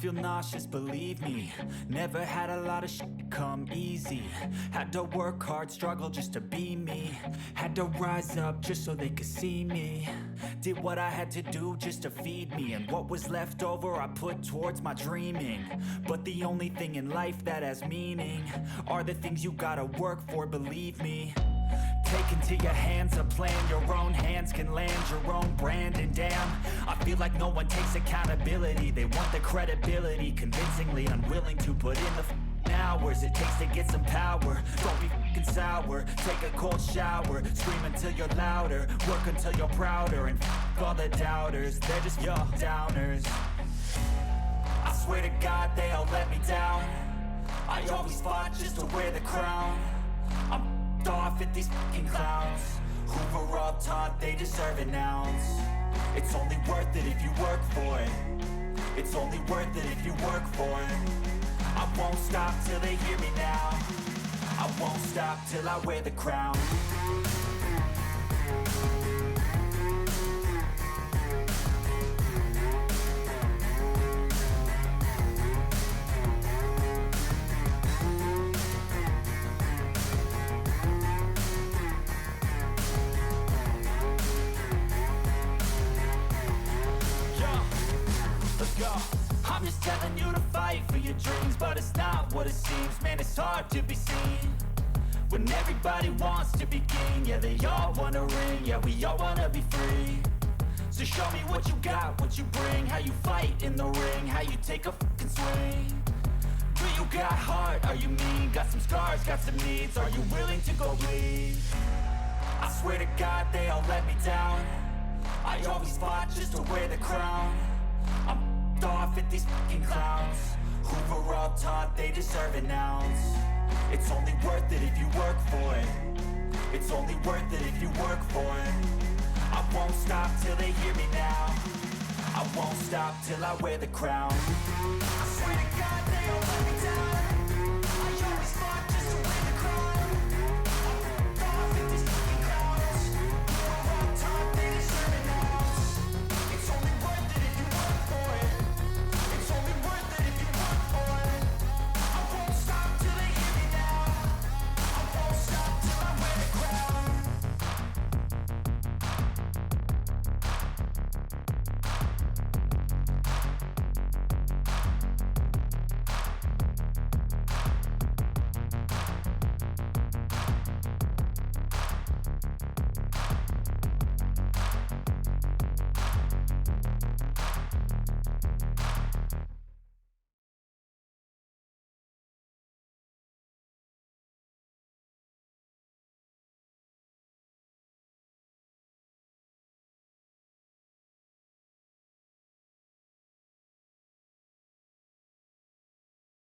feel nauseous, believe me. Never had a lot of shit come easy. Had to work hard, struggle just to be me. Had to rise up just so they could see me. Did what I had to do just to feed me. And what was left over I put towards my dreaming. But the only thing in life that has meaning are the things you gotta work for, believe me. Take into your hands a plan. Your own hands can land your own brand. And damn, I feel like no one takes accountability. They want the credibility, convincingly unwilling to put in the hours it takes to get some power. Don't be f***ing sour, take a cold shower. Scream until you're louder, work until you're prouder. And f*** all the doubters, they're just your downers. I swear to God they all let me down. I always fought just to wear the crown. I'm off at these fucking clowns who were all taught they deserve an ounce. It's only worth it if you work for it. It's only worth it if you work for it. I won't stop till they hear me now. I won't stop till I wear the crown. I'm just telling you to fight for your dreams, but it's not what it seems. Man, it's hard to be seen when everybody wants to be king. Yeah, they all wanna ring, yeah, we all wanna be free. So show me what you got, what you bring, how you fight in the ring, how you take a fucking swing. Do you got heart, are you mean? Got some scars, got some needs, are you willing to go bleed? I swear to God they all let me down. I always fought just to wear the crown. I'm off at these fucking clowns who were all taught they deserve an ounce. It's only worth it if you work for it. It's only worth it if you work for it. I won't stop till they hear me now. I won't stop till I wear the crown. I swear to God they all